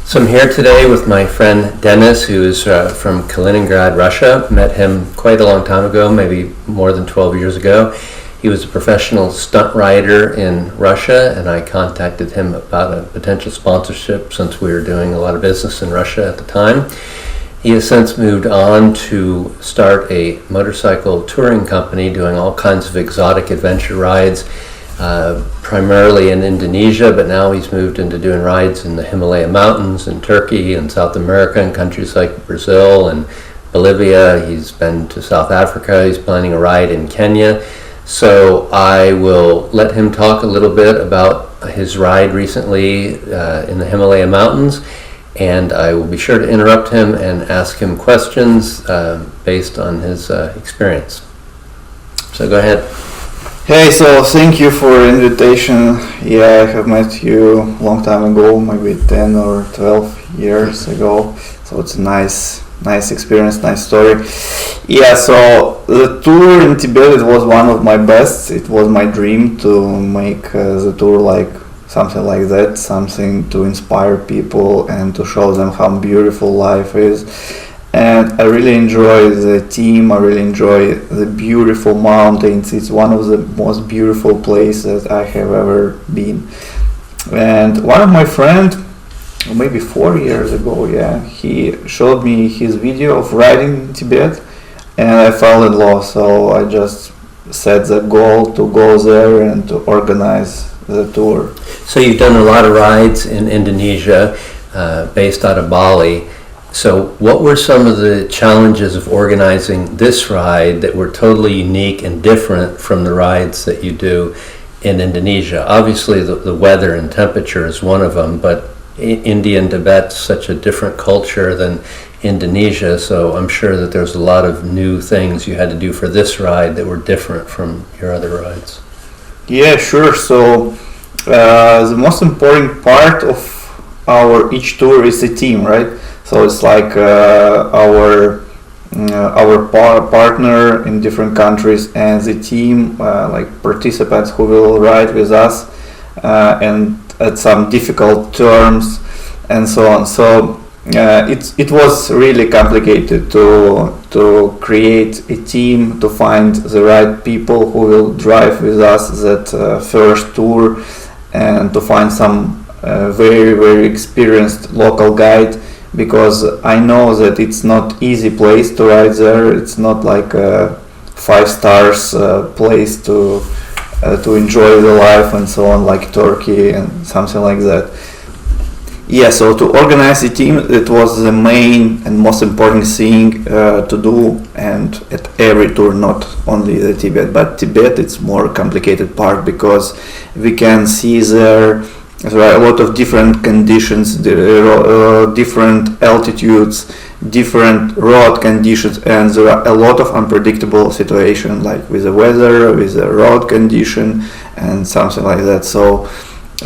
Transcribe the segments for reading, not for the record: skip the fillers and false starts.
So I'm here today with my friend Dennis, who is from Kaliningrad, Russia. Met him quite a long time ago, maybe more than 12 years ago. He was a professional stunt rider in Russia, and I contacted him about a potential sponsorship since we were doing a lot of business in Russia at the time. He has since moved on to start a motorcycle touring company doing all kinds of exotic adventure rides, primarily in Indonesia, but now he's moved into doing rides in the Himalaya mountains in Turkey and South America and countries like Brazil and Bolivia. He's been to South Africa. He's planning a ride in Kenya. So I will let him talk a little bit about his ride recently in the Himalaya mountains, and I will be sure to interrupt him and ask him questions based on his experience. So go ahead. Hey, so thank you for the invitation. Yeah, I have met you a long time ago, maybe 10 or 12 years ago. So it's a nice experience, nice story. Yeah, so the tour in Tibet, it was one of my best. It was my dream to make the tour like something like that, something to inspire people and to show them how beautiful life is. And I really enjoy the team, I really enjoy the beautiful mountains. It's one of the most beautiful places I have ever been. And one of my friends, maybe 4 years ago, he showed me his video of riding in Tibet, and I fell in love. So I just set the goal to go there and to organize the tour. So you've done a lot of rides in Indonesia, based out of Bali. So what were some of the challenges of organizing this ride that were totally unique and different from the rides that you do in Indonesia? Obviously the weather and temperature is one of them, but India and Tibet's such a different culture than Indonesia, so I'm sure that there's a lot of new things you had to do for this ride that were different from your other rides. Yeah, sure. So the most important part of our each tour is the team, right? So it's like our partner in different countries and the team, like participants who will ride with us, and at some difficult terms and so on. So it was really complicated to create a team, to find the right people who will drive with us that first tour, and to find some very experienced local guide, because I know that it's not easy place to ride there. It's not like a 5 stars place to enjoy the life and so on, like Turkey and something like that. Yeah, so to organize the team, it was the main and most important thing to do, and at every tour, not only the Tibet, but Tibet it's more complicated part, because we can see there are a lot of different conditions, different altitudes, different road conditions, and there are a lot of unpredictable situations, like with the weather, with the road condition, and something like that. So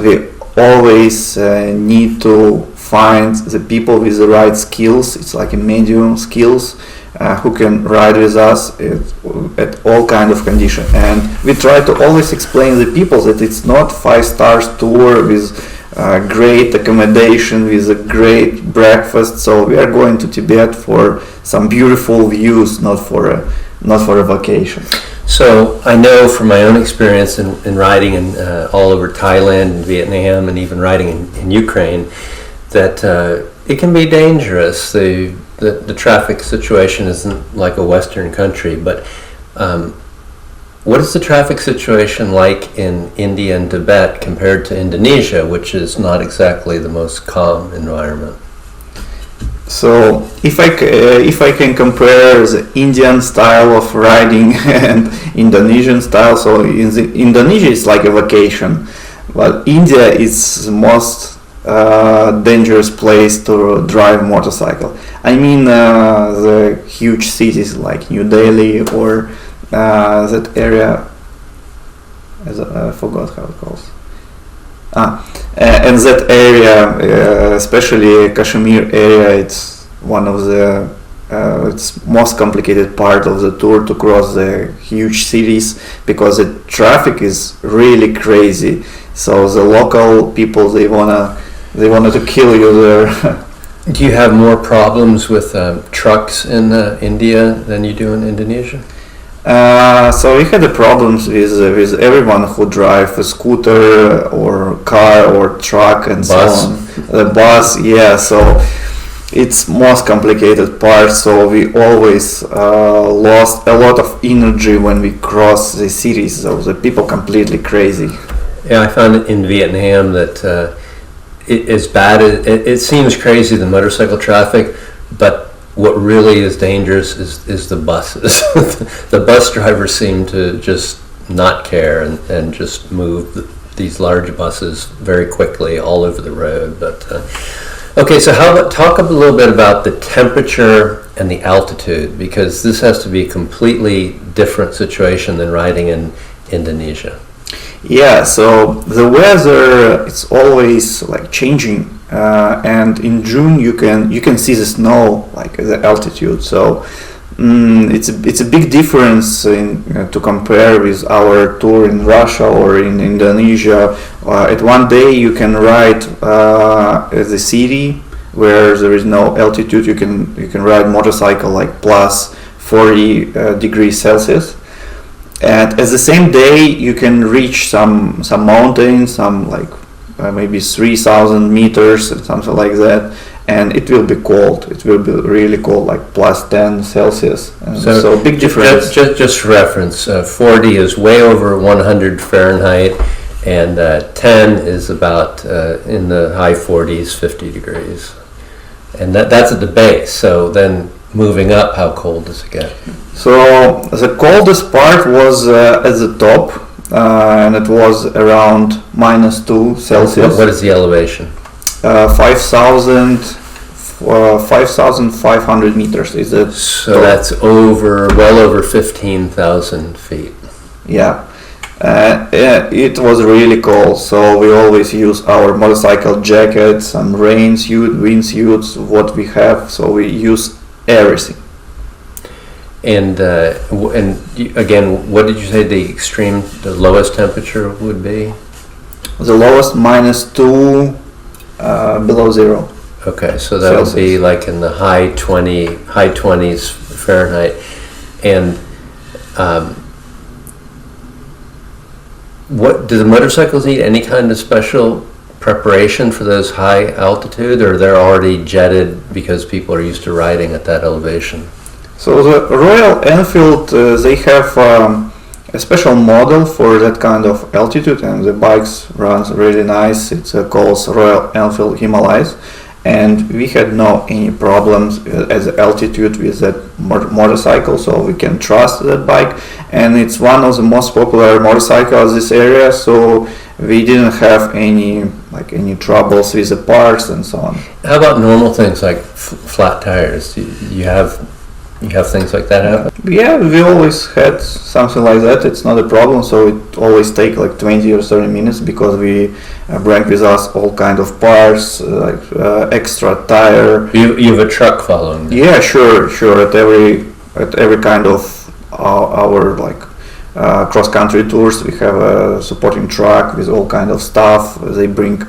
we always need to find the people with the right skills. It's like a medium skills who can ride with us at all kind of condition. And we try to always explain the people that it's not 5 stars tour with great accommodation, with a great breakfast. So we are going to Tibet for some beautiful views, not for a vacation. So I know from my own experience in riding in all over Thailand and Vietnam, and even riding in Ukraine, that it can be dangerous. The traffic situation isn't like a Western country, but what is the traffic situation like in India and Tibet compared to Indonesia, which is not exactly the most calm environment? So if I can compare the Indian style of riding and Indonesian style, so in Indonesia it's like a vacation, but India is the most dangerous place to drive motorcycle. I mean the huge cities like New Delhi or that area, I forgot how it calls. And that area, especially Kashmir area, it's one of the it's most complicated part of the tour to cross the huge cities, because the traffic is really crazy. So the local people, they wanna they wanted to kill you there. Do you have more problems with trucks in India than you do in Indonesia? So we had the problems with everyone who drive a scooter or car or truck and Bus. so on. The bus, yeah. So it's most complicated part. So we always lost a lot of energy when we cross the cities. So the people completely crazy. Yeah, I found it in Vietnam that it's bad. It seems crazy, the motorcycle traffic, but what really is dangerous is the buses. The bus drivers seem to just not care and just move these large buses very quickly all over the road. But okay, so how about talk a little bit about the temperature and the altitude, because this has to be a completely different situation than riding in Indonesia. Yeah, so the weather it's always like changing, and in June you can see the snow like at the altitude. So it's a big difference to compare with our tour in Russia or in Indonesia. At one day you can ride the city where there is no altitude. You can ride motorcycle like plus 40 degrees Celsius. And at the same day, you can reach some mountains, some like maybe 3,000 meters or something like that, and it will be cold. It will be really cold, like plus 10 Celsius. So big difference. Just for reference, 40 is way over 100 Fahrenheit, and 10 is about in the high 40s, 50 degrees. And that's at the base. So then moving up, how cold does it get? So the coldest part was at the top, and it was around -2 Celsius. What is the elevation? 5,500 meters is it? So that's well over 15,000 feet. Yeah. It was really cold, so we always use our motorcycle jackets, some rain suit, windsuits, what we have. So we use everything. And again, what did you say the lowest temperature would be? The lowest -2, below zero. Okay, so that would be like in the high 20s Fahrenheit. And what do the motorcycles need any kind of special preparation for those high altitude, or they're already jetted because people are used to riding at that elevation? So the Royal Enfield, they have a special model for that kind of altitude, and the bikes runs really nice. It's called Royal Enfield Himalayas, and we had no any problems at the altitude with that motorcycle, so we can trust that bike. And it's one of the most popular motorcycles in this area, so we didn't have any troubles with the parts and so on. How about normal things like flat tires? You have things like that happen? Yeah, we always had something like that. It's not a problem, so it always take like 20 or 30 minutes because we bring with us all kind of parts, like extra tire. You have a truck following them? Yeah, sure. At every kind of our like cross-country tours, we have a supporting truck with all kind of stuff. They bring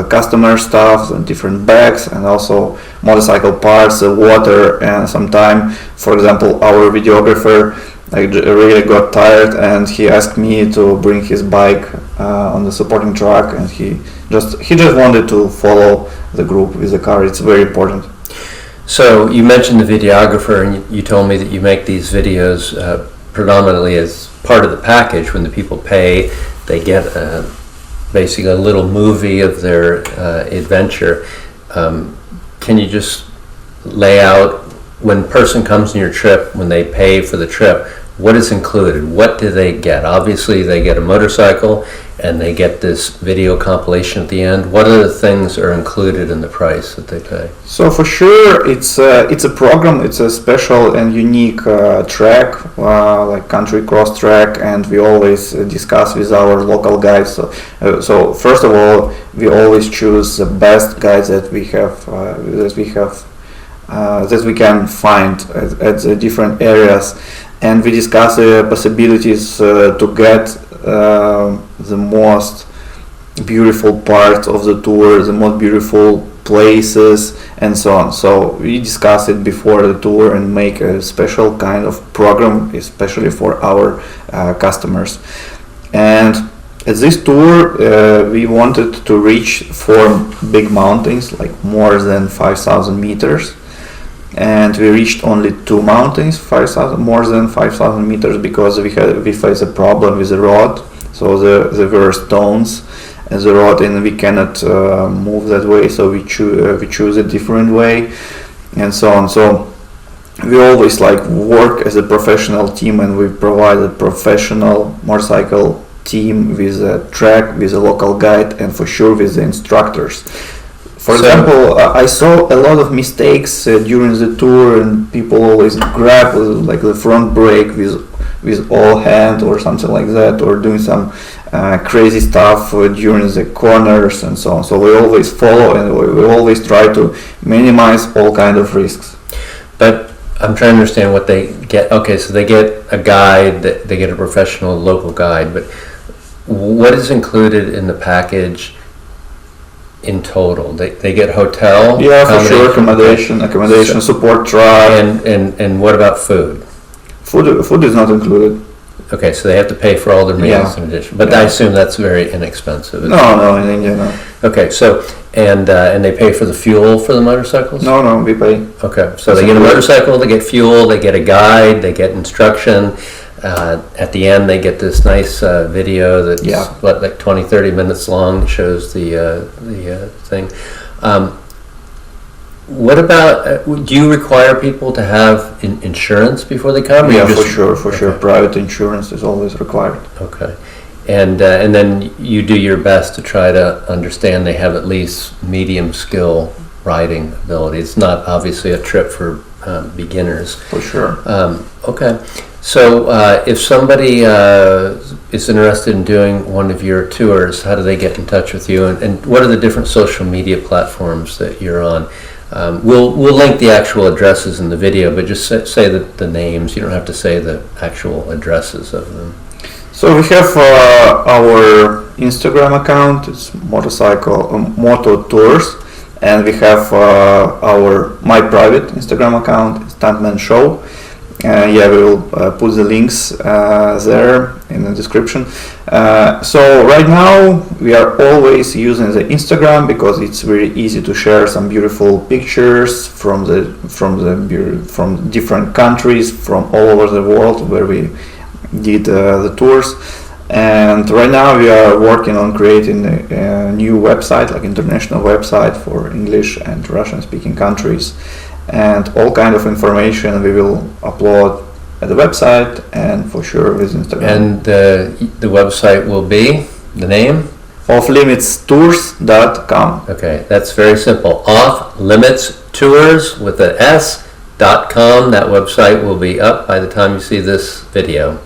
the customer stuff and different bags, and also motorcycle parts, water, and sometime, for example, our videographer really got tired and he asked me to bring his bike on the supporting truck, and he just wanted to follow the group with the car. It's very important. So you mentioned the videographer, and you told me that you make these videos predominantly as part of the package. When the people pay, they get basically a little movie of their adventure. Can you just lay out, when a person comes on your trip, when they pay for the trip, what is included? What do they get? Obviously they get a motorcycle and they get this video compilation at the end. What other things are included in the price that they pay? So for sure it's a program, it's a special and unique track, like country cross track, and we always discuss with our local guides. So first of all, we always choose the best guides that we can find at the different areas, and we discuss the possibilities to get the most beautiful parts of the tour, the most beautiful places, and so on. So we discuss it before the tour and make a special kind of program, especially for our customers. And at this tour, we wanted to reach 4 big mountains, like more than 5,000 meters. And we reached only 2 mountains, more than 5,000 meters, because we faced a problem with the road. So there were stones in the road, and we cannot move that way. So we choose a different way, and so on. So we always like work as a professional team, and we provide a professional motorcycle team with a track, with a local guide, and for sure with the instructors. For example, I saw a lot of mistakes during the tour, and people always grab like the front brake with all hand or something like that, or doing some crazy stuff during the corners and so on. So we always follow, and we always try to minimize all kind of risks. But I'm trying to understand what they get. Okay, so they get a guide, they get a professional local guide, but what is included in the package in total? They get hotel? Yeah, for sure, accommodation, support truck. And what about food? Food is not included. Okay, so they have to pay for all their meals in addition. But I assume that's very inexpensive. No, in India, no. Okay, so and they pay for the fuel for the motorcycles? No, we pay. Okay, so they get a motorcycle, they get fuel, they get a guide, they get instruction. At the end, they get this nice video that's like 20-30 minutes long, shows the thing. What about, do you require people to have insurance before they come? Yeah, for sure. Private insurance is always required. Okay. And then you do your best to try to understand they have at least medium skill riding ability. It's not obviously a trip for beginners. For sure. Okay. So if somebody is interested in doing one of your tours, how do they get in touch with you? And what are the different social media platforms that you're on? We'll link the actual addresses in the video, but just say the names. You don't have to say the actual addresses of them. So we have our Instagram account. It's Moto Tours, and we have my private Instagram account, Stuntman Show. We will put the links there in the description. So right now we are always using the Instagram because it's very easy to share some beautiful pictures from different countries, from all over the world where we did the tours. And right now we are working on creating a new website, like international website for English and Russian speaking countries. And all kind of information we will upload at the website, and for sure with Instagram. And the website will be the name? offlimitstours.com. Okay, that's very simple. offlimitstours with an S.com. That website will be up by the time you see this video.